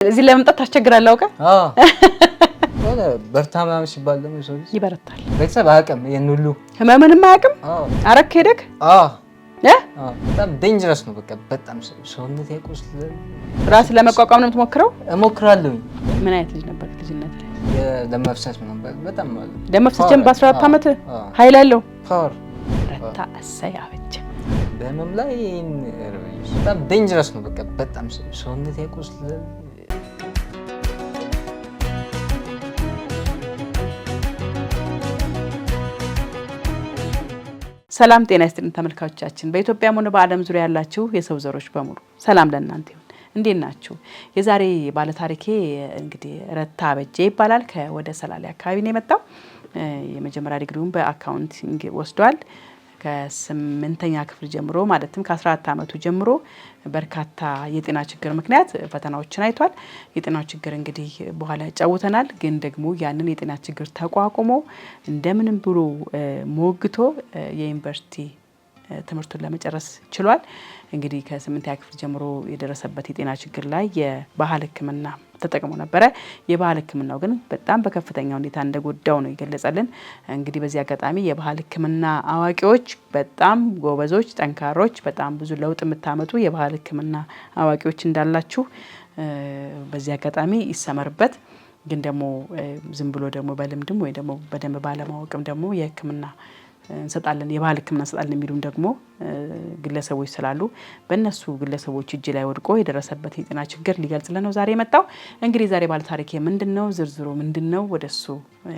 እዚህ ለመምጣት ታስቸግራለህ አውቀ ወላ በርታማም ሲባል ደግሞ ሰው ይበረታል። ቤተሰብ አያውቅም ይሄን ሁሉ ህመምንም አያውቅም። አረክ ሄደክ በጣም ዴንጀረስ ነው። በቃ በጣም ሰውነት ያቆስል ራስ ለመቋቋም ነው የምትሞክረው? እሞክራለሁ። ምን አይነት ልጅ ነበር ልጅነት ላይ? የደም መፍሰስ ምናምን በጣም ማለት ደም መፍሰስ ጀምሮ በ14 ዓመት ኃይል አለው ፓወር ረታ እሰይ አበጀ። በህመም ላይ በጣም ዴንጀረስ ነው። በቃ በጣም ሰውነት ያቆስል። ሰላም ጤና ይስጥልን ተመልካቾቻችን፣ በኢትዮጵያም ሆነ በዓለም ዙሪያ ያላችሁ የሰው ዘሮች በሙሉ ሰላም ለእናንተ ይሁን። እንዴት ናችሁ? የዛሬ ባለ ታሪኬ እንግዲህ ረታ አበጀ ይባላል። ከወደ ሰላሌ አካባቢ ነው የመጣው። የመጀመሪያ ዲግሪውን በአካውንቲንግ ወስዷል። ከ8ኛ ክፍል ጀምሮ ማለትም ከ14 ዓመቱ ጀምሮ በርካታ የጤና ችግር ምክንያት ፈተናዎችን አይቷል። የጤናው ችግር እንግዲህ በኋላ ያጫውተናል። ግን ደግሞ ያንን የጤና ችግር ተቋቁሞ እንደምንም ብሎ ሞግቶ የዩኒቨርሲቲ ትምህርቱን ለመጨረስ ችሏል። እንግዲህ ከ8ኛ ክፍል ጀምሮ የደረሰበት የጤና ችግር ላይ የባህል ሕክምና ተጠቅሞ ነበረ። የባህል ሕክምናው ግን በጣም በከፍተኛ ሁኔታ እንደጎዳው ነው ይገለጻልን። እንግዲህ በዚህ አጋጣሚ የባህል ሕክምና አዋቂዎች በጣም ጎበዞች፣ ጠንካሮች፣ በጣም ብዙ ለውጥ የምታመጡ የባህል ሕክምና አዋቂዎች እንዳላችሁ በዚህ አጋጣሚ ይሰመርበት። ግን ደግሞ ዝም ብሎ ደግሞ በልምድም ወይ ደግሞ በደንብ ባለማወቅም ደግሞ የሕክምና እንሰጣለን የባህል ሕክምና እንሰጣለን የሚሉም ደግሞ ግለሰቦች ስላሉ በእነሱ ግለሰቦች እጅ ላይ ወድቆ የደረሰበት የጤና ችግር ሊገልጽልን ነው ዛሬ የመጣው። እንግዲህ ዛሬ ባለ ታሪክ ምንድነው? ዝርዝሩ ምንድነው?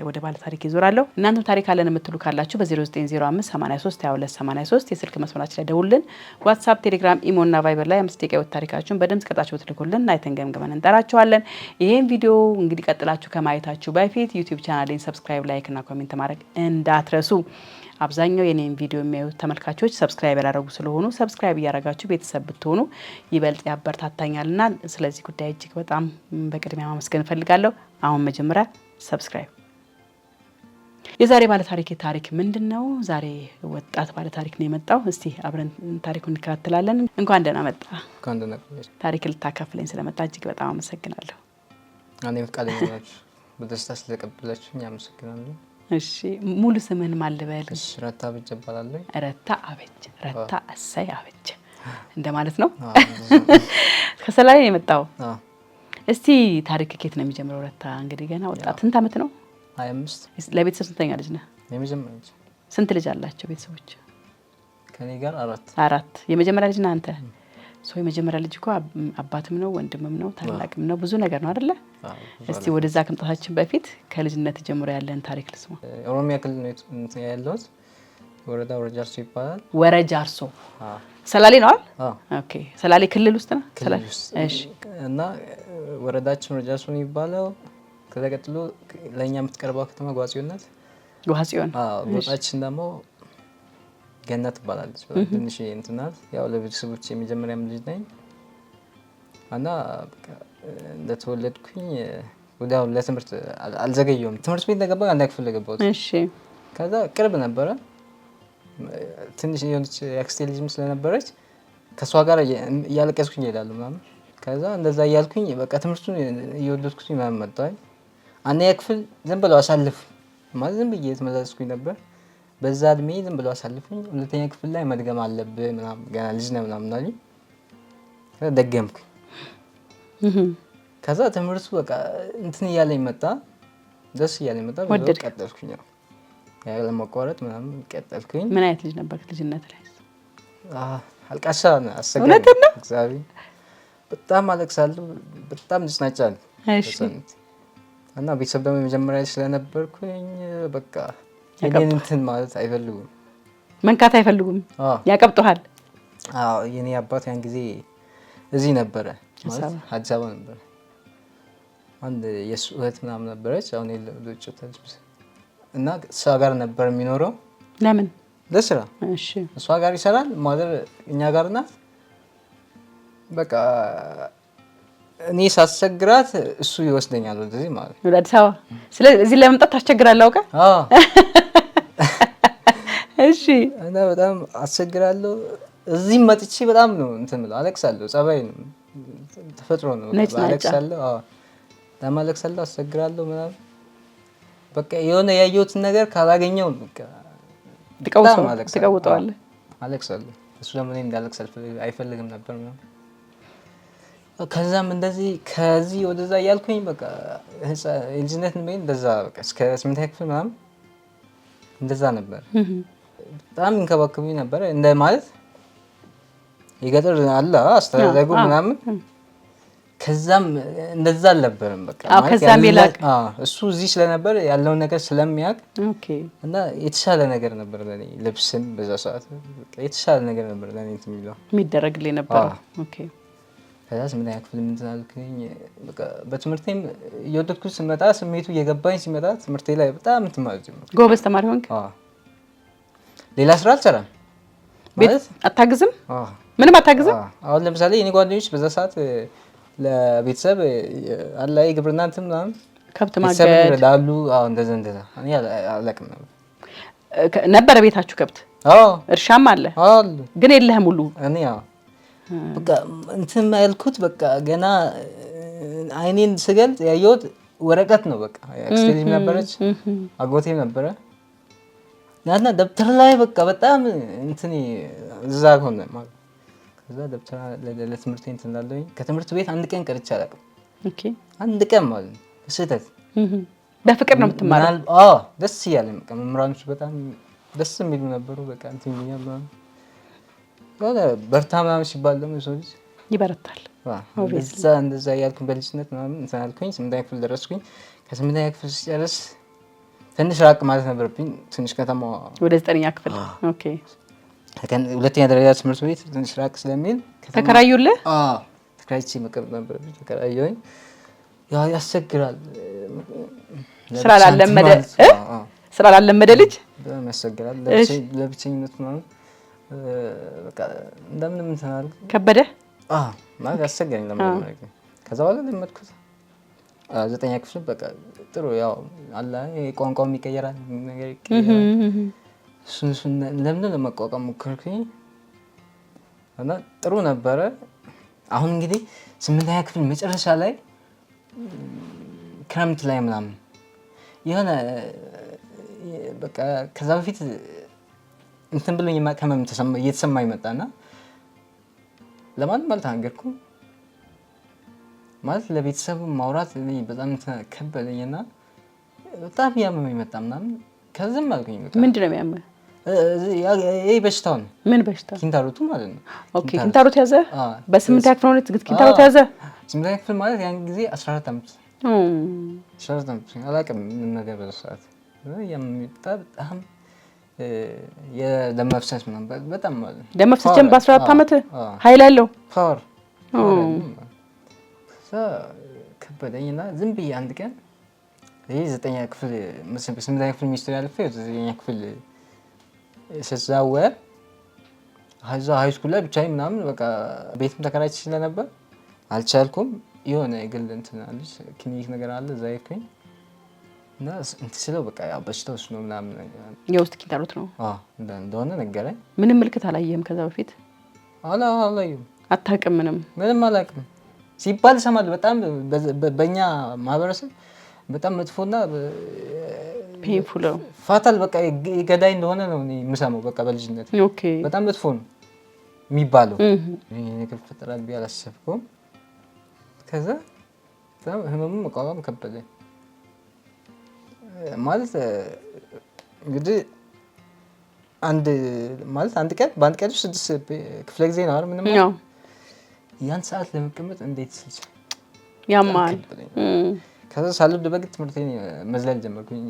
ወደ ባለ ታሪክ ይዞራለሁ። እናንተም ታሪክ አለን የምትሉ ካላችሁ በ0905 83 22 83 የስልክ መስመራችን ላይ ደውሉልን። ዋትስአፕ፣ ቴሌግራም፣ ኢሞ እና ቫይበር ላይ 5 ደቂቃ ታሪካችሁን በድምጽ ቀጣችሁ ትልኩልን አይተን ገምገመን እንጠራችኋለን። ይሄን ቪዲዮ እንግዲህ ቀጥላችሁ ከማየታችሁ በፊት ዩቲዩብ ቻናሌን ሰብስክራይብ፣ ላይክ እና ኮሜንት ማድረግ እንዳትረሱ። አብዛኛው የኔን ቪዲዮ የሚያዩት ተመልካቾች ሰብስክራይብ ያደረጉ ስለሆኑ ሰብስክራይብ እያደረጋችሁ ቤተሰብ ብትሆኑ ይበልጥ ያበረታታኛልና ስለዚህ ጉዳይ እጅግ በጣም በቅድሚያ ማመስገን እፈልጋለሁ። አሁን መጀመሪያ ሰብስክራይብ። የዛሬ ባለ ታሪክ ምንድነው? ዛሬ ወጣት ባለ ታሪክ ነው የመጣው። እስቲ አብረን ታሪኩን እንከታተላለን። እንኳን ደህና መጣ። እንኳን ደህና ቆየሽ። ታሪክ ልታካፍለኝ ስለመጣ እጅግ በጣም አመሰግናለሁ። እኔም ፈቃደኛ ናችሁ በደስታ ስለተቀበላችሁኝ አመሰግናለሁ። እሺ ሙሉ ስምህን ማን ልበል? እሺ ረታ አበጀ እባላለሁ። ረታ አበጀ፣ ረታ እሰይ አበጀ እንደማለት ነው። ከሰላሌ ነው የመጣው። እስቲ ታሪክ ከየት ነው የሚጀምረው? ረታ እንግዲህ ገና ወጣት። ስንት ዓመት ነው? 25። ለቤተሰብ ስንተኛ ልጅ ነህ? የመጀመሪያ ልጅ። ስንት ልጅ አላቸው ቤተሰቦች? ከኔ ጋር 4። 4 የመጀመሪያ ልጅ ነህ አንተ? የመጀመሪያ ልጅ እኮ አባትም ነው ወንድምም ነው ታላቅም ነው ብዙ ነገር ነው አይደለ? እስቲ ወደዛ ከመጣታችን በፊት ከልጅነት ጀምሮ ያለን ታሪክ ልስማ። ኦሮሚያ ክልል ነው ያለሁት። ወረዳ ወረጃርሶ ይባላል። ወረጃርሶ ሰላሌ ነው አይደል? ኦኬ። ሰላሌ ክልል ውስጥ ነው ሰላሌ። እሺ። እና ወረዳችን ወረጃርሶ ነው የሚባለው። ከዛ ቀጥሎ ለኛ የምትቀርበው ከተማ ጓጽዮን ናት። ጓጽዮን። ቦታችን ደግሞ ገነት ትባላለች። ትንሽ እንትናት ያው ለቤተሰቦች የመጀመሪያም ልጅ ነኝ እና በቃ እንደተወለድኩኝ ወዲያው ለትምህርት አልዘገየሁም። ትምህርት ቤት እንደገባሁ አንድ ክፍል ለገባሁት። እሺ። ከዛ ቅርብ ነበረ። ትንሽ የሆነች የአክስቴ ልጅም ስለነበረች ከሷ ጋር እያለቀስኩኝ እሄዳለሁ ምናምን። ከዛ እንደዛ እያልኩኝ በቃ ትምህርቱን እየወደድኩኝ ምናምን መጣሁ። አንደኛ ክፍል ዝም ብለው አሳልፉ ማለት ዝም ብዬ ተመላለስኩኝ ነበር። በዛ እድሜ ዝም ብለው አሳልፉኝ። ሁለተኛ ክፍል ላይ መድገም አለብህ ምናምን ገና ልጅ ነህ ምናምን አሉኝ። ደገምኩኝ። ከዛ ትምህርቱ በቃ እንትን እያለኝ መጣ፣ ደስ እያለኝ መጣ። በዛው ቀጠልኩኝ። ያለ ማቋረጥ ምናምን ቀጠልኩኝ። ምን አይነት ልጅ ነበር ልጅነት ላይ? አልቃሻ አሰጋኝ። እግዚአብሔር በጣም አለቅሳለሁ፣ በጣም ልጽናጫለሁ። እሺ። እና ቤተሰብ ደግሞ የመጀመሪያ ስለነበርኩኝ በቃ የኔን እንትን ማለት አይፈልጉም፣ መንካት አይፈልጉም፣ ያቀብጡሃል። የኔ አባት ያን ጊዜ እዚህ ነበረ ማለት አዲስ አበባ ነበረ። አንድ የሱ እህት ምናምን ነበረች። አሁን ለውጭ ወጣች እና እሷ ጋር ነበር የሚኖረው። ለምን? ለስራ። እሺ። እሷ ጋር ይሰራል፣ ማዘር እኛ ጋር ናት። በቃ እኔ ሳስቸግራት እሱ ይወስደኛል ወደዚህ ማለት ነው፣ ወደ አዲስ አበባ። ስለዚህ ለመምጣት ታስቸግራለህ አውቀህ? እሺ። እና በጣም አስቸግራለሁ። እዚህ መጥቼ በጣም ነው እንትን ብለው አለቅሳለሁ። ጸባይ ነው ተፈጥሮ ነው። አለቅሳለሁ፣ ለማለቅሳለሁ፣ አስቸግራለሁ ምናምን በቃ የሆነ ያየሁትን ነገር ካላገኘው በቃ ትቀውጠዋለህ። አለቅሳለሁ። እሱ ደግሞ እኔ እንዳለቅስ አይፈልግም ነበር ምናምን። ከዛም እንደዚህ ከዚህ ወደዛ እያልኩኝ በቃ የልጅነት ነው እንደዛ በቃ እስከ 8ኛ ክፍል ምናምን እንደዛ ነበር። በጣም ይንከባከቡኝ ነበር እንደ ማለት የገጠር አለ አስተዳደጉ ምናምን። ከዛም እንደዛ አልነበረም በቃ ማለት እሱ እዚህ ስለነበር ያለውን ነገር ስለሚያውቅ እና የተሻለ ነገር ነበር ለኔ። ልብስም በዛ ሰዓት በቃ የተሻለ ነገር ነበር ለኔ የሚለው የሚደረግልኝ ነበር። ኦኬ ከዛ 8ኛ ክፍል ምን ተናልኩኝ በቃ በትምህርቴም እየወደድኩት ስመጣ ስሜቱ እየገባኝ ሲመጣ ትምህርቴ ላይ በጣም ትማርጅ ጎበዝ ተማሪ ሆንክ። ሌላ ስራ አልሰራም ማለት አታግዝም፣ ምንም አታግዝም። አሁን ለምሳሌ የኔ ጓደኞች በዛ ሰዓት ለቤተሰብ አለ ግብርና እንትን ምናምን ከብት ማገድ ይረዳሉ። እንደዛ እኔ አላውቅም ነበረ ቤታችሁ ከብት እርሻም አለ ግን የለህም ሁሉ። እኔ በቃ እንትን ያልኩት በቃ ገና አይኔን ስገልጥ ያየሁት ወረቀት ነው። በቃ አክስቴ ልጅ ነበረች፣ አጎቴም ነበረ ያና ደብተር ላይ በቃ በጣም እንትን እዛ ሆነ ማለት ከዛ ደብተር ለትምህርት እንትን እንዳለኝ ከትምህርት ቤት አንድ ቀን ቀርቼ አላውቅም። ኦኬ አንድ ቀን ማለት በስህተት በፍቅር ነው የምትማረው? ደስ እያለኝ በቃ መምህራኖች በጣም ደስ የሚሉ ነበሩ። በቃ እንትን ይኛል ማለት በርታ ምናምን ሲባል ደግሞ የሰው ልጅ ይበረታል። እንደዛ እያልኩኝ በልጅነት ምናምን እንትን አልኩኝ። 8ኛ ክፍል ደረስኩኝ። ከ8ኛ ክፍል ሲጨርስ ትንሽ ራቅ ማለት ነበረብኝ። ትንሽ ከተማ ወደ 9ኛ ክፍል ኦኬ። ሁለተኛ ደረጃ ትምህርት ቤት ትንሽ ራቅ ስለሚል ተከራዩልህ? ተከራይቼ መቀመጥ ነበረብኝ። ተከራየሁኝ። ያው ያስቸግራል ስራ ላለመደ ልጅ በጣም ያስቸግራል። ለብቸኝነት ምናምን በቃ እንደምንም እንትን አልኩ። ከበደ ማለት ያስቸገረኝ ለምን። ከዛ በኋላ ለመድኩት 9ኛ ክፍል በቃ ጥሩ ያው አለ ቋንቋው ይቀየራል ነገር ይቀየራል። እሱን ለምን ለመቋቋም ሞከርኩኝ እና ጥሩ ነበረ። አሁን እንግዲህ 8ኛ ክፍል መጨረሻ ላይ ክረምት ላይ ምናምን የሆነ በቃ ከዛ በፊት እንትን ብሎኝ ከመም እየተሰማኝ መጣና ለማንም አልተናገርኩም። ማለት ለቤተሰቡ ማውራት በጣም ከበደኝና በጣም ያመመኝ መጣ ምናምን። ከዛም አልኩኝ በቃ ምንድነው የሚያመው? ይሄ በሽታው ነው። ምን በሽታ? ኪንታሮቱ ማለት ነው። ኦኬ ኪንታሮት ያዘ። በ8ኛ ክፍል ነው ኪንታሮት ያዘ። 8ኛ ክፍል ማለት ያን ጊዜ 14 ዓመት 14 ዓመት አላውቅም ምን ነገር በሰዓት በጣም የደም መፍሰስ ምናምን በጣም ማለት ደም መፍሰስ ጀምሮ በ14 ዓመት ኃይል ያለው ፓወር ከበደኝና ዝም ብዬ አንድ ቀን ይሄ 9ኛ ክፍል 8ኛ ክፍል ሚኒስትሪ አልፌ 9ኛ ክፍል ስዛወር ሃይስኩል ላይ ብቻዬን ምናምን በቃ ቤትም ተከራይቼ ስለነበር አልቻልኩም። የሆነ የግል እንትን አለች ክሊኒክ ነገር አለ እዛ ሄድኩኝ እና እንትን ስለው በቃ ያው በሽታው እሱ ነው ምናምን የውስጥ ኪንታሮት ነው እንደሆነ ነገረኝ። ምንም ምልክት አላየህም ከዛ በፊት? አላየሁም። አታውቅም? ምንም አላውቅም ሲባል እሰማለሁ። በጣም በእኛ ማህበረሰብ በጣም መጥፎና ፔንፉል ፋታል በቃ ገዳይ እንደሆነ ነው የምሰማው። በቃ በልጅነት በጣም መጥፎ ነው የሚባለው። ይሄ ነገር ፈጠራል ብዬ አላሰብኩም። ከዛ ህመሙ መቋቋም ከበደኝ። ማለት እንግዲህ አንድ ቀን በአንድ ቀን 6 ክፍለ ጊዜ ነው አይደል? ምንም ያን ሰዓት ለመቀመጥ እንዴት ስልች ያማል። ከዛ ሳልወድ በግድ ትምህርቴን መዝለል ጀመርኩኝ።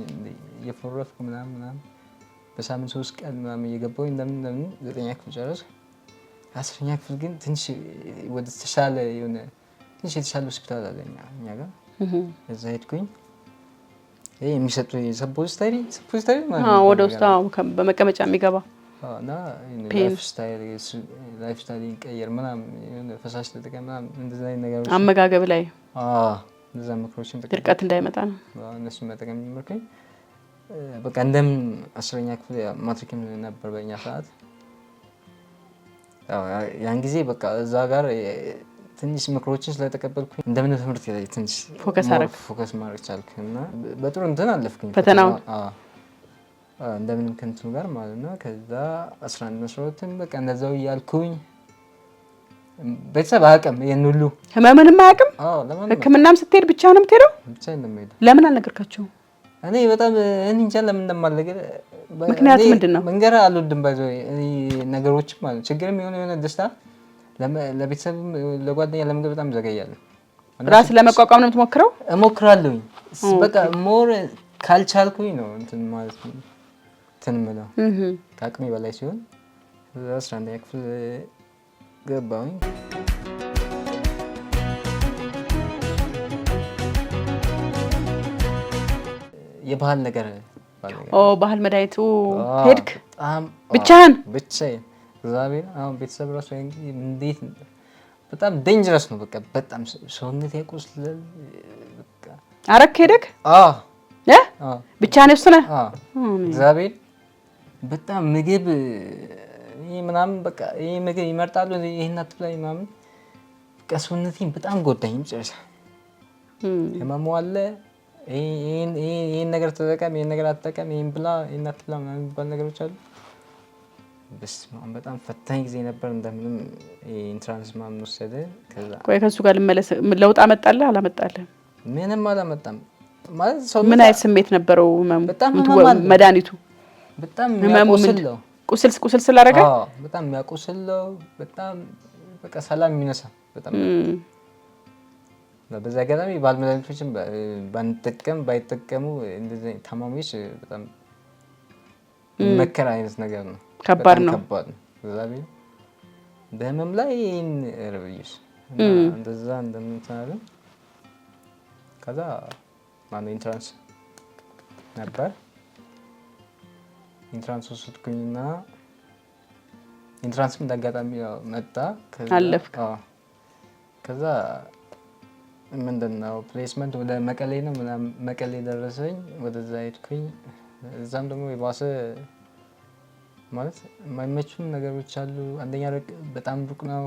እየፎረፍኩ ምናምን በሳምንት 3 ቀን ምናምን እየገባሁኝ እንደምን 9ኛ ክፍል ጨረስኩ። 10ኛ ክፍል ግን ትንሽ ወደ ተሻለ የሆነ ትንሽ የተሻለ ሆስፒታል አለ እኛ ጋር። እዛ ሄድኩኝ። ይሄ የሚሰጡ ሰፖዚተሪ ወደ ውስጥ በመቀመጫ የሚገባ እና ላይፍ ስታይል ይቀየር ምናምን የሆነ ፈሳሽ ተጠቀም ምናምን እንደዛ አይነት ነገሮች አመጋገብ ላይ እንደዛ ምክሮችን ድርቀት እንዳይመጣ ነው እነሱን መጠቀም ጀመርኩኝ። በቃ እንደምን 10ኛ ክፍል ማትሪክም ነበር በእኛ ሰዓት። ያን ጊዜ በቃ እዛ ጋር ትንሽ ምክሮችን ስለተቀበልኩኝ እንደምን ትምህርት ላይ ትንሽ ፎከስ ማድረግ ቻልኩና በጥሩ እንትን አለፍኩኝ ፈተናውን። እንደምንም ከእንትኑ ጋር ማለት ነው። ከዛ 11 12 በቃ እንደዛው እያልኩኝ ቤተሰብ አያውቅም ይሄን ሁሉ ህመምንም አያውቅም። ህክምናም ስትሄድ ብቻ ነው የምትሄደው? ብቻ ነው የምሄደው። ለምን አልነገርካቸውም? እኔ በጣም እንጃ ለምን እንደማልነገር። ምክንያቱ ምንድነው? መንገር አልወድም ባይዘው ነገሮች ማለት ችግርም የሆነ ደስታ ለቤተሰብም ለጓደኛ ለመንገር በጣም ዘገያለሁ። ራስ ለመቋቋም ነው የምትሞክረው? እሞክራለሁኝ። በቃ ሞር ካልቻልኩኝ ነው እንትን ማለት ነው እንትን የምለው ከአቅሜ በላይ ሲሆን 11ኛ ክፍል ገባሁኝ። የባህል ነገር ባህል መድኃኒቱ ሄድክ? ብቻህን? ብቻዬን እግዚአብሔር። አሁን ቤተሰብ ራሱ እንዴት በጣም ዴንጀረስ ነው። በቃ በጣም ሰውነት ያቆስላል። በቃ አረክ ሄደክ? ብቻህን ወስነህ? እግዚአብሔር በጣም ምግብ ምናምን በቃ ይሄ ምግብ ይመርጣሉ ይሄን አትብላ ምናምን በቃ ሰውነቴን በጣም ጎዳኝ። መጨረሻ ህመሙ አለ። ይሄን ነገር ተጠቀም፣ ይሄን ነገር አትጠቀም፣ ይሄን ብላ፣ ይሄን አትብላ ምናምን የሚባል ነገሮች አሉ። በጣም ፈታኝ ጊዜ ነበር። እንደምንም ኢንትራንስ ምናምን ወሰደ። ከሱ ጋር ልመለስ። ለውጥ አመጣልህ አላመጣልህም? ምንም አላመጣም። ማለት ሰው ምን አይነት ስሜት ነበረው ህመሙ? መድኃኒቱ በጣም የሚያቆስለው ቁስል ስላደረገ በጣም የሚያቆስለው በጣም በቃ ሰላም የሚነሳ በጣም በዛ አጋጣሚ ባህል መድኃኒቶችን ባይጠቀሙ እንደዚህ ታማሚዎች በጣም መከራ አይነት ነገር ነው። ከባድ ነው። እግዚአብሔር በህመም ላይ ረብይስ እንደዛ እንደምንተናለን። ከዛ ማነው ኢንትራንስ ነበር። ኢንትራንስ ወሰድኩኝና ኢንትራንስም እንዳጋጣሚ መጣ። አለፍክ? ከዛ ምንድነው ፕሌስመንት ወደ መቀሌ ነው ምናምን መቀሌ ደረሰኝ። ወደዛ ሄድኩኝ። እዛም ደግሞ የባሰ ማለት የማይመቹም ነገሮች አሉ። አንደኛ በጣም ሩቅ ነው።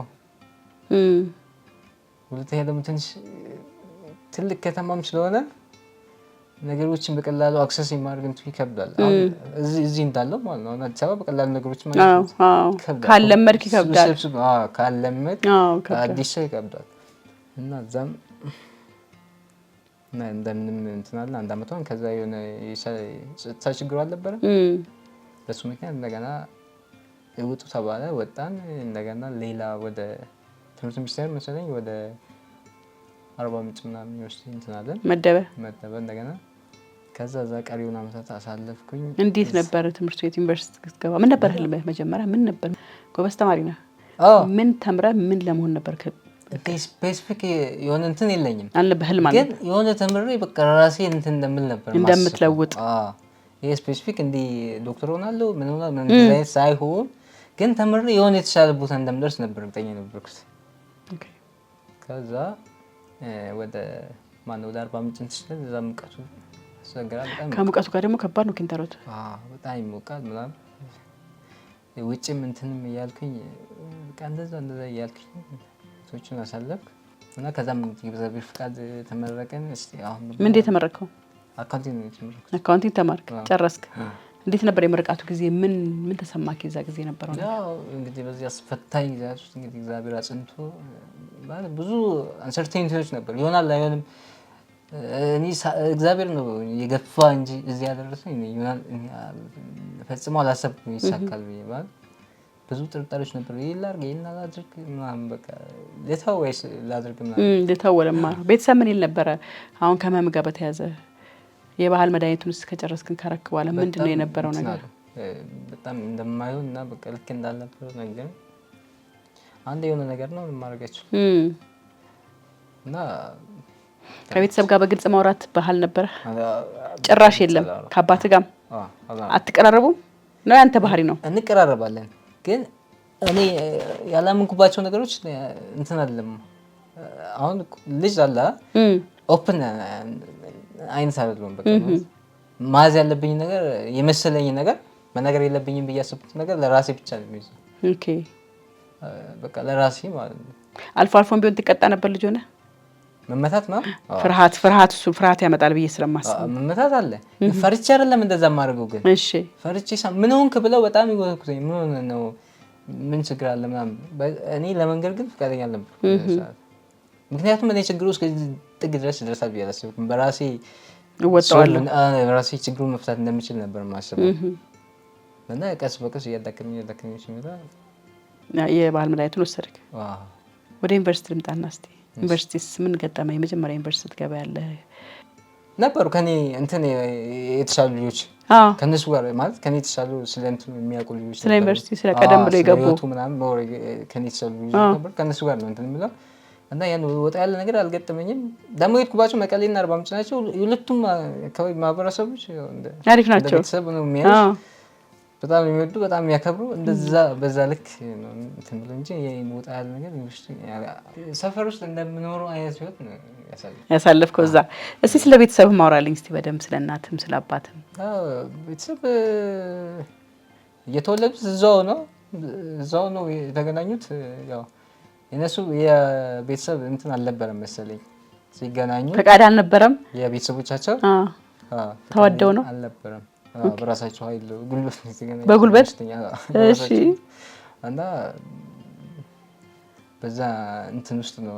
ሁለተኛ ደግሞ ትንሽ ትልቅ ከተማም ስለሆነ ነገሮችን በቀላሉ አክሰስ የማድረግ እንትን ይከብዳል። እዚህ እንዳለው ማለት ነው። አዲስ አበባ በቀላሉ ነገሮች ማለት ካለመድክ ይከብዳል። ካለመድ አዲስ ሰው ይከብዳል። እና እዛም እንደምንም እንትን አለ አንድ አመቷን። ከዛ የሆነ ጸጥታ ችግሩ አልነበረ። በሱ ምክንያት እንደገና ውጡ ተባለ። ወጣን። እንደገና ሌላ ወደ ትምህርት ሚኒስቴር መሰለኝ ወደ አርባ ምንጭ ምናምን ዩኒቨርሲቲ እንትን አለን መደበ እንደገና። ከዛ እዛ ቀሪውን አመታት አሳለፍኩኝ። እንዴት ነበር ትምህርት ቤት ዩኒቨርሲቲ ስትገባ? ምን ነበር ህልምህ መጀመሪያ? ምን ነበር? ጎበዝ ተማሪ ነህ? ምን ተምረህ ምን ለመሆን ነበር? ስፔሲፊክ የሆነ እንትን የለኝም አልነበህ ህልም አለ? ግን የሆነ ተምሬ በቃ ራሴ እንትን እንደምል ነበር እንደምትለውጥ። ይሄ ስፔሲፊክ እንዲ ዶክተር ሆናለሁ ምን ሆናለሁ ምን ዲዛይን ሳይሆን ግን ተምሬ የሆነ የተሻለ ቦታ እንደምደርስ ነበር እርግጠኛ ነበርኩት። ከዛ ወደ አርባ ምንጭ እንትን እዛ ሙቀቱ አስቸገራል በጣም። ከሙቀቱ ጋር ደግሞ ከባድ ነው ኪንታሮት። በጣም ይሞቃል ምናምን ውጭም እንትንም እያልኩኝ በቃ እንደዛ እያልኩኝ ሰዎችን አሳለፍኩ እና ከዛም እግዚአብሔር ፍቃድ ተመረቀን። እስቲ አሁን ምን እንደ ተመረቀው? አካውንቲንግ ነው የተመረኩት። አካውንቲንግ ተማርክ ጨረስክ? እንዴት ነበር የምርቃቱ ጊዜ? ምን ተሰማክ የዛ ጊዜ ነበረው? ያው እንግዲህ በዚህ አስፈታኝ ጊዜ ውስጥ እንግዲህ እግዚአብሔር አጽንቶ ማለት ብዙ አንሰርቴኒቲዎች ነበር። ይሆናል አይሆንም እኔ እግዚአብሔር ነው የገፋ እንጂ እዚህ ያደረሰኝ ይሆናል ፈጽሞ አላሰብኩም ይሳካል ብዬ ማለት ብዙ ጥርጣሬዎች ነበር። ይላርግ ይናላድርግ ምናምን በቃ ለታው ወይስ ላድርግ ምናምን ለታው ወለማ ቤተሰብ ምን ይል ነበር? አሁን ከመም ጋር በተያዘ የባህል መድኃኒቱን ከጨረስክን ካረክ በኋላ ምንድነው የነበረው ነገር? በጣም እንደማይሆን እና በቃ ልክ እንዳልነበር ነገር አንድ የሆነ ነገር ነው ማረጋችሁ እና ከቤተሰብ ጋር በግልጽ ማውራት ባህል ነበር ጭራሽ የለም? ከአባት ጋር አትቀራረቡም ነው? ያንተ ባህሪ ነው? እንቀራረባለን ግን እኔ ያላመንኩባቸው ነገሮች እንትን አይደለም። አሁን ልጅ አለ ኦፕን አይነት አይደለም። በቃ ማዝ ያለብኝ ነገር የመሰለኝ ነገር መናገር የለብኝም ብዬ አስብኩት ነገር ለራሴ ብቻ ነው የሚይዘው። ኦኬ በቃ ለራሴ ማለት ነው። አልፎ አልፎም ቢሆን ትቀጣ ነበር ልጅ ሆነ? መመታት ነው ፍርሃት ያመጣል ብዬ ስለማስብ መመታት አለ። ፈርቼ አይደለም እንደዛ ማድረገው ግን እሺ ፈርቼ ምን ሆንክ ብለው በጣም ይጎተኩተኝ ምን ሆነ ነው ምን ችግር አለ ምናምን እኔ ለመንገር ግን ፈቃደኛ አልነበርኩም። ምክንያቱም እኔ ችግሩ እስከ ጥግ ድረስ ይደርሳል ብዬ አላሰብኩም። በራሴ ችግሩን መፍታት እንደምችል ነበር የማስበው እና ቀስ በቀስ እያዳከመኝ ሲመጣ የባህል መድኃኒቱን ወሰድክ። ወደ ዩኒቨርሲቲ ልምጣና እስኪ ዩኒቨርሲቲስ ምን ገጠመ? የመጀመሪያ ዩኒቨርሲቲ ትገባ ያለ ነበሩ ከኔ እንትን የተሻሉ ልጆች ከነሱ ጋር ማለት ከኔ የተሻሉ ስለ እንትን የሚያውቁ ልጆች ስለ ዩኒቨርሲቲ ስለ ቀደም ብለው የገቡ ምናምን ከኔ የተሻሉ ልጆች ነበር። ከነሱ ጋር ነው እንትን የምለው እና ያን ወጣ ያለ ነገር አልገጠመኝም። ደግሞ የሄድኩባቸው መቀሌና አርባ ምንጭ ናቸው። ሁለቱም አካባቢ ማህበረሰቦች አሪፍ ናቸው። ቤተሰብ ነው የሚያዩት በጣም የሚወዱ በጣም የሚያከብሩ እንደዛ በዛ ልክ ነው እንትን ብለው እንጂ ወጣ ያለ ነገር ሰፈር ውስጥ እንደምኖረው አይነት ህይወት ነው ያሳለፍከው እዛ። እስቲ ስለ ቤተሰብ ማውራልኝ እስቲ በደንብ ስለ እናትም ስለ አባትም። ቤተሰብ የተወለዱት እዛው ነው የተገናኙት። ያው የነሱ የቤተሰብ እንትን አልነበረም መሰለኝ ሲገናኙ ፈቃድ አልነበረም የቤተሰቦቻቸው ተዋደው ነው አልነበረም። በራሳቸው ኃይል ጉልበት ነው የተገናኙት በጉልበት እሺ። እና በዛ እንትን ውስጥ ነው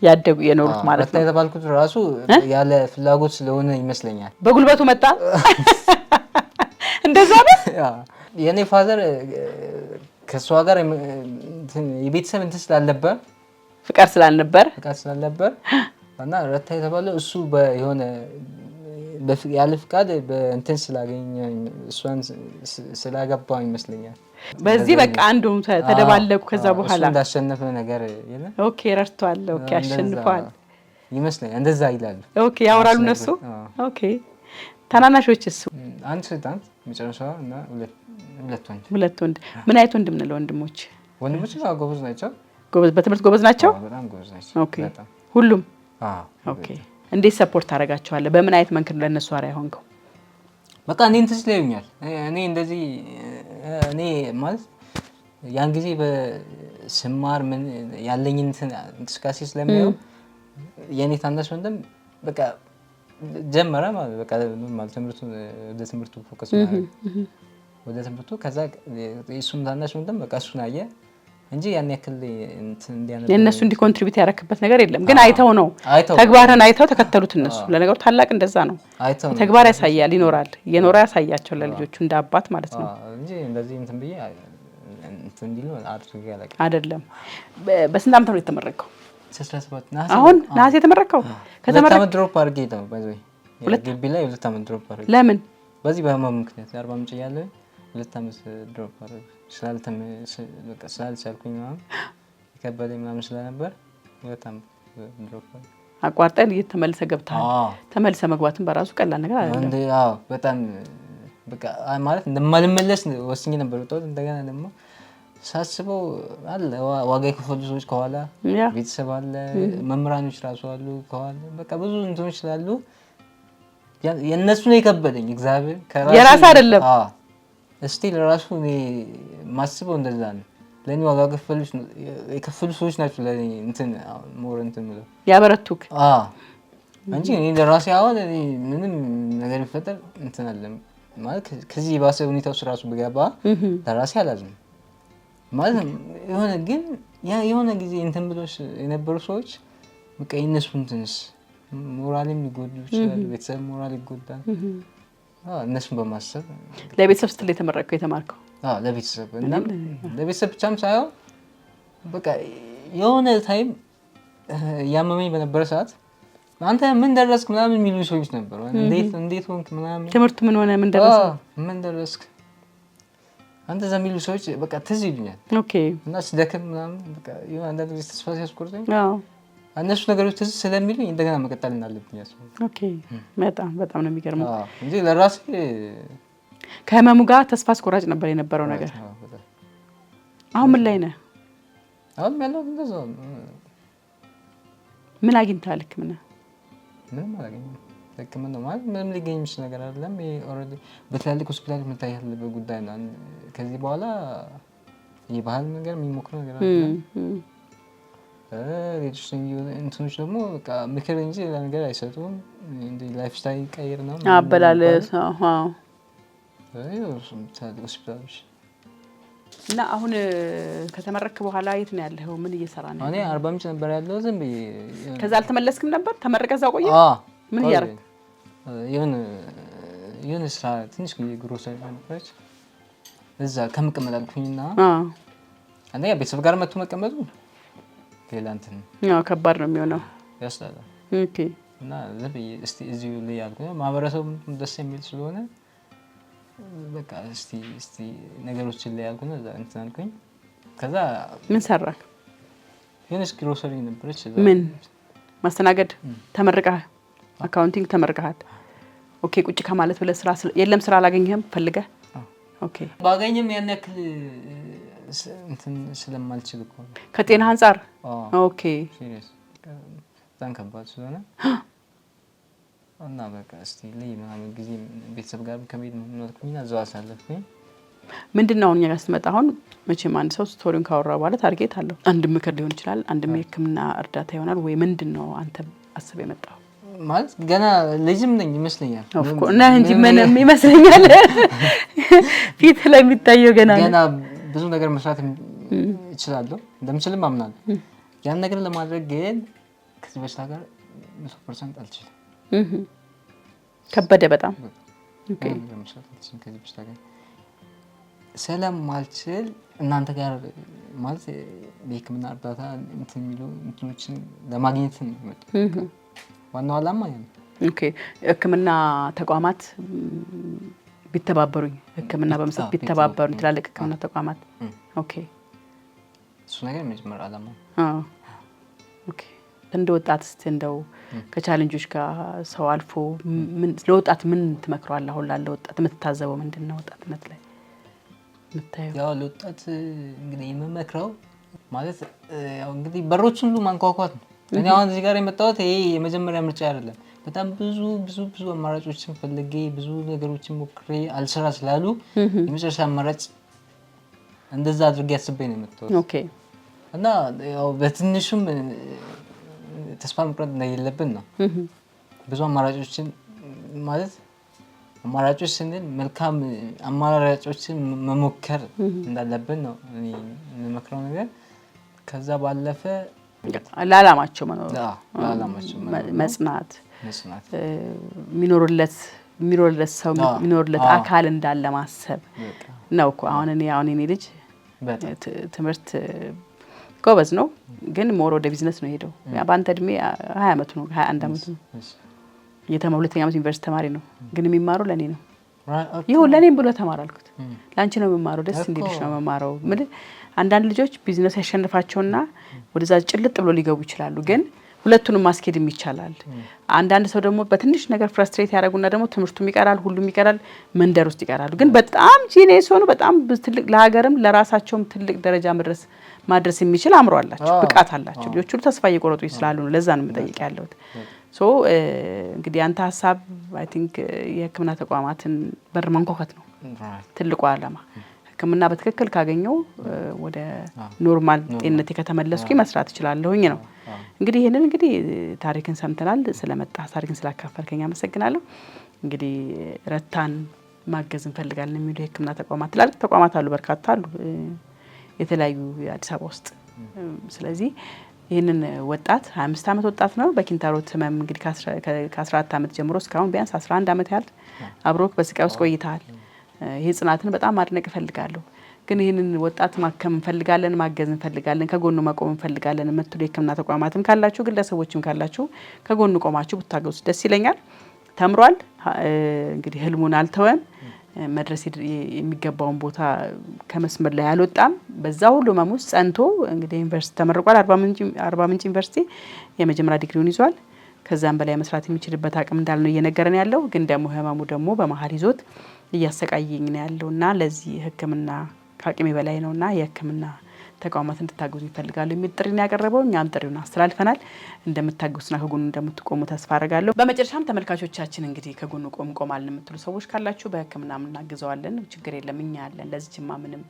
ያደጉ የኖሩት ማለት ነው። የተባልኩት ራሱ ያለ ፍላጎት ስለሆነ ይመስለኛል። በጉልበቱ መጣ እንደዛ ነው። የኔ ፋዘር ከሷ ጋር የቤተሰብ እንትን ስላልነበር ፍቃድ ስላልነበር እና ረታ የተባለው እሱ የሆነ ያለ ፍቃድ በእንትን ስላገኘ እሷን ስላገባ ይመስለኛል። በዚህ በቃ አንዱም ተደባለቁ። ከዛ በኋላ እሱ እንዳሸነፈ ነገር ኦኬ ረድቷል። ኦኬ አሸንፏል ይመስለኛል። እንደዛ ይላሉ። ኦኬ ያወራሉ እነሱ። ኦኬ ታናናሾችስ? አንድ ሴት መጨረሻው እና ሁለት ወንድ። ምን አይነት ወንድም ነው? ወንድሞች ጎበዝ ናቸው። በትምህርት ጎበዝ ናቸው። በጣም ጎበዝ ናቸው። ኦኬ ሁሉም ኦኬ። እንዴት ሰፖርት ታደርጋቸዋለህ? በምን አይነት መንገድ ለነሱ አሪያ ሆንከው? በቃ እኔ እንትን ስለዩኛል እኔ እንደዚህ እኔ ማለት ያን ጊዜ በስማር ምን ያለኝ እንቅስቃሴ ስለሚያዩ የኔ ታናሽ ወንድም በቃ ጀመረ ማለት በቃ ኖርማል ትምህርቱ ፎከስ ማድረግ ወደ ትምህርቱ። ከዛ እሱም ታናሽ ወንድም በቃ እሱን አየ እንጂ ያን ያክል እንትን እንዲያነብ የእነሱ እንዲኮንትሪቢዩት ያደረክበት ነገር የለም። ግን አይተው ነው ተግባርን አይተው ተከተሉት እነሱ። ለነገሩ ታላቅ እንደዛ ነው፣ ተግባር ያሳያል፣ ይኖራል፣ የኖራ ያሳያቸው ለልጆቹ እንደ አባት ማለት ነው እንጂ እንደዚህ እንትን ብዬ እንትን እንዲሉ አድርጌ አላውቅም። አይደለም። በስንት ዓመት ነው የተመረቀው? 17 አሁን ነሐሴ የተመረቀው። ከተመረቀ ዓመት ድሮፕ አድርጌ ነው ባይዘይ ግቢ ላይ 2 ዓመት ድሮፕ አድርጌ። ለምን? በዚህ በህመም ምክንያት 40 ምንጭ ያለው 2 ዓመት ድሮፕ አድርጌ ስላልቻልኩኝ ምናምን የከበደኝ ምናምን ስለነበር 2 ዓመት ድሮፕ አቋርጠን እየተመለሰ ገብተሃል። ተመልሰ መግባትን በራሱ ቀላል ነገር አይደለም። አዎ በጣም በቃ ማለት እንደማልመለስ ወስኜ ነበር ወጣሁት። እንደገና ደግሞ ሳስበው አለ ዋጋ የከፈሉ ሰዎች ከኋላ ቤተሰብ አለ፣ መምህራኖች ራሱ አሉ ከኋላ በቃ ብዙ እንትኖች ስላሉ የእነሱ ነው የከበደኝ። እግዚአብሔር የራስ አይደለም እስቲ ለራሱ እኔ ማስበው እንደዛ ነው። ለኔ ዋጋ የከፈሉ ሰዎች ናቸው ለኔ እንትን ሞር እንትን ብለው ያበረቱክ እንጂ እኔ ለራሴ አሁን እኔ ምንም ነገር ቢፈጠር እንትን አለም ማለት ከዚህ ባሰ ሁኔታው ራሱ ብገባ ለራሴ አላዝንም ማለት የሆነ ግን የሆነ ጊዜ እንትን ብሎሽ የነበሩ ሰዎች በቃ የነሱ እንትንስ ሞራልም ሊጎዱ ይችላል፣ ቤተሰብ ሞራል ይጎዳል። እነሱን በማሰብ ለቤተሰብ ስትል የተማርከው? ለቤተሰብ እና ለቤተሰብ ብቻም ሳይሆን በቃ የሆነ ታይም ያመመኝ በነበረ ሰዓት አንተ ምን ደረስክ ምናምን የሚሉ ሰዎች ነበሩ። እንዴት ሆንክ ምናምን ትምህርት ምን ሆነ ምን ደረስክ አንተ እዛ የሚሉ ሰዎች በቃ ትዝ ይሉኛል። ኦኬ እና ስደክም ምናምን በቃ የሆነ አንዳንድ ጊዜ ተስፋ ሲያስቆርጠኝ እነሱ ነገሮች ትዝ ስለሚሉኝ እንደገና መቀጠል እንዳለብኝ ያስባል። ኦኬ በጣም ነው የሚገርመው እንጂ ለራሴ ከህመሙ ጋር ተስፋ አስቆራጭ ነበር የነበረው ነገር። አሁን ምን ላይ ነህ? አሁን ያለው እንደዛው ምን አግኝተሃል? ህክምና ምንም አላገኘሁም። ህክምና ማለት ምንም ሊገኝ የሚችል ነገር አይደለም። ይሄ ኦልሬዲ በትላልቅ ሆስፒታል መታየት ያለበት ጉዳይ ነው። ከዚህ በኋላ የባህል ነገር የሚሞክረው ነገር አይደለም። ሌሎች እንትኖች ደግሞ በቃ ምክር እንጂ ሌላ ነገር አይሰጡም። እንደ ላይፍ ስታይል ቀይር ነው አበላለስ። አዎ ሆስፒታሎች። እና አሁን ከተመረክ በኋላ የት ነው ያለኸው? ምን እየሰራ ነው? እኔ አርባ ምንጭ ነበር ያለው ዝም ብዬ። ከዛ አልተመለስክም ነበር? ተመረቀ እዛው ቆየ? ምን እያደረክ? የሆነ ስራ ትንሽ ግሮሰሪ ነበረች እዛ ከመቀመጥ አልኩኝና አንደኛ ቤተሰብ ጋር መጥቶ መቀመጡ ሌላ እንትን ከባድ ነው የሚሆነው፣ ያስጠላል። ኦኬ። እና ዝም ብዬ እስቲ እዚሁ ላይ ያልኩኝ ማህበረሰቡ ደስ የሚል ስለሆነ በቃ እስቲ ነገሮችን ላይ ያልኩኝ እዛ እንትን አልኩኝ። ከዛ ምን ሰራክ? የሆነች ግሮሰሪ ነበረች። ምን ማስተናገድ ተመርቀህ? አካውንቲንግ ተመርቀሃል? ኦኬ። ቁጭ ከማለት ብለህ ስራ የለም ስራ አላገኘህም ፈልገህ? ኦኬ። ባገኝም ያን ያክል እንትን ስለማልችል እኮ ከጤና አንፃር። ኦኬ። ሲሪየስ በጣም ከባድ ስለሆነ እና በቃ እስቲ ላይ ምናምን ጊዜ ቤተሰብ ጋር ከመሄድ ነው እዛው አሳለፍኩኝ። ምንድነው አሁን እኛ ጋር ስትመጣ አሁን መቼም አንድ ሰው ስቶሪውን ካወራ በኋላ ታርጌት አለው። አንድ ምክር ሊሆን ይችላል፣ አንድም የሕክምና እርዳታ ይሆናል ወይ ምንድነው አንተ አስበህ የመጣው? ማለት ገና ልጅም ነኝ ይመስለኛል እና እንጂ ምንም ይመስለኛል ፊት ላይ የሚታየው ገና ብዙ ነገር መስራት እችላለሁ፣ እንደምችልም አምናለሁ። ያን ነገር ለማድረግ ግን ከዚህ በሽታ ጋር 100% አልችልም። ከበደ በጣም። ኦኬ። ከዚህ በሽታ ጋር ስለማልችል እናንተ ጋር ማለት የሕክምና እርዳታ እንትን የሚሉ እንትኖችን ለማግኘት ነው ዋናው ዓላማ ነው። ኦኬ። ሕክምና ተቋማት ቢተባበሩኝ ሕክምና በመስጠት ቢተባበሩኝ ትላልቅ ሕክምና ተቋማት። ኦኬ። እሱ ነገር መጀመር ዓላማ። ኦኬ። እንደ ወጣት እስቲ እንደው ከቻሌንጆች ጋር ሰው አልፎ ምን ለወጣት ምን ትመክረዋለህ? አሁን ላለ ወጣት የምትታዘበው ምንድነው? ወጣትነት ላይ የምታየው? ያው ለወጣት እንግዲህ የምመክረው ማለት ያው እንግዲህ በሮች ሁሉ ማንኳኳት ነው። እኔ አሁን እዚህ ጋር የመጣሁት ይሄ የመጀመሪያ ምርጫ አይደለም። በጣም ብዙ አማራጮችን ፈልጌ ብዙ ነገሮችን ሞክሬ አልሰራ ስላሉ የመጨረሻ አማራጭ እንደዛ አድርጌ አስቤ ነው የመጣሁት። ኦኬ። እና ያው በትንሹም ተስፋ መቁረጥ እንደሌለብን ነው። ብዙ አማራጮችን ማለት አማራጮች ስንል መልካም አማራጮችን መሞከር እንዳለብን ነው እኔ የምመክረው ነገር። ከዛ ባለፈ ለዓላማቸው መኖር፣ መጽናት የሚኖርለት ሰው የሚኖርለት አካል እንዳለ ማሰብ ነው እኮ። አሁን እኔ ልጅ ትምህርት ጎበዝ ነው፣ ግን ሞር ወደ ቢዝነስ ነው ሄደው። በአንተ እድሜ 20 አመቱ ነው 21 አመቱ ነው ሁለተኛ አመት ዩኒቨርሲቲ ተማሪ ነው፣ ግን የሚማረው ለኔ ነው። ይሁን ለኔም ብሎ ተማር አልኩት። ላንቺ ነው የሚማረው፣ ደስ እንዲልሽ ነው የሚማረው። አንዳንድ ልጆች ቢዝነስ ያሸንፋቸውና ወደዛ ጭልጥ ብሎ ሊገቡ ይችላሉ፣ ግን ሁለቱንም ማስኬድም ይቻላል። አንዳንድ ሰው ደግሞ በትንሽ ነገር ፍራስትሬት ያደርጉና ደግሞ ትምህርቱም ይቀራል፣ ሁሉም ይቀራል፣ መንደር ውስጥ ይቀራሉ። ግን በጣም ጂኒየስ ሆኑ፣ በጣም ትልቅ ለሀገርም ለራሳቸውም ትልቅ ደረጃ ማድረስ የሚችል አእምሮ አላቸው፣ ብቃት አላቸው። ልጆቹ ተስፋ እየቆረጡ ይስላሉ ነው። ለዛ ነው የምጠይቅ ያለሁት። እንግዲህ አንተ ሀሳብ አይ ቲንክ የሕክምና ተቋማትን በር ማንኳኳት ነው ትልቁ ዓላማ። ሕክምና በትክክል ካገኘው ወደ ኖርማል ጤንነቴ ከተመለስኩ መስራት እችላለሁኝ ነው። እንግዲህ ይሄንን ታሪክን ሰምተናል። ስለመጣ ታሪክን ስላካፈልከኝ አመሰግናለሁ። እንግዲህ ረታን ማገዝ እንፈልጋለን የሚሉ የሕክምና ተቋማት ትላልቅ ተቋማት አሉ፣ በርካታ አሉ የተለያዩ የአዲስ አበባ ውስጥ። ስለዚህ ይህንን ወጣት 25 አመት ወጣት ነው በኪንታሮት ህመም እንግዲህ ከ14 አመት ጀምሮ እስካሁን ቢያንስ 11 አመት ያህል አብሮክ በስቃይ ውስጥ ቆይተሃል። ይሄ ጽናትን በጣም ማድነቅ እፈልጋለሁ። ግን ይህንን ወጣት ማከም እንፈልጋለን፣ ማገዝ እንፈልጋለን፣ ከጎኑ መቆም እንፈልጋለን የምትሉ የሕክምና ተቋማትም ካላችሁ ግለሰቦችም ካላችሁ ከጎኑ ቆማችሁ ብታገዙ ደስ ይለኛል። ተምሯል፣ እንግዲህ ህልሙን አልተወም። መድረስ የሚገባውን ቦታ ከመስመር ላይ አልወጣም። በዛ ሁሉ ህመም ውስጥ ጸንቶ እንግዲህ ዩኒቨርሲቲ ተመርቋል። አርባ ምንጭ ዩኒቨርሲቲ የመጀመሪያ ዲግሪውን ይዟል። ከዛም በላይ መስራት የሚችልበት አቅም እንዳለ ነው እየነገረን ያለው። ግን ደግሞ ህመሙ ደግሞ በመሀል ይዞት እያሰቃየኝ ነው ያለውና ለዚህ ሕክምና ከአቅሜ በላይ ነውና የሕክምና ተቋማት እንድታገዙ ይፈልጋሉ የሚል ጥሪ ነው ያቀረበው። እኛም ጥሪውን አስተላልፈናል። እንደምታገዙና ከጎኑ እንደምትቆሙ ተስፋ አደርጋለሁ። በመጨረሻም ተመልካቾቻችን እንግዲህ ከጎኑ ቆማልን የምትሉ ሰዎች ካላችሁ በሕክምና እናግዘዋለን፣ ችግር የለም፣ እኛ አለን። ለዚህማ ምንም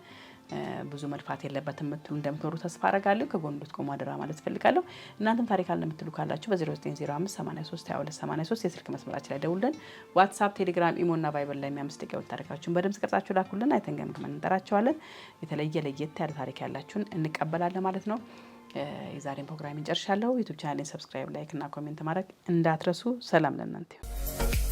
ብዙ መልፋት የለበትም የምትሉ እንደምትኖሩ ተስፋ አረጋለሁ። ከጎን እንድትቆሙ አደራ ማለት ፈልጋለሁ። እናንተም ታሪክ አለ የምትሉ ካላችሁ በ0905832283 የስልክ መስመራችን ላይ ደውልን። ዋትስአፕ፣ ቴሌግራም፣ ኢሞ እና ቫይበር ላይ 5 ደቂቃ ታሪካችሁን በድምጽ ቀርጻችሁ ላኩልን። አይተን ገምግመን እንጠራቸዋለን። የተለየ ለየት ያለ ታሪክ ያላችሁን እንቀበላለን ማለት ነው። የዛሬን ፕሮግራም እንጨርሻለሁ። ዩቲዩብ ቻናሌን ሰብስክራይብ፣ ላይክ እና ኮሜንት ማድረግ እንዳትረሱ። ሰላም ለእናንተ ይሁን።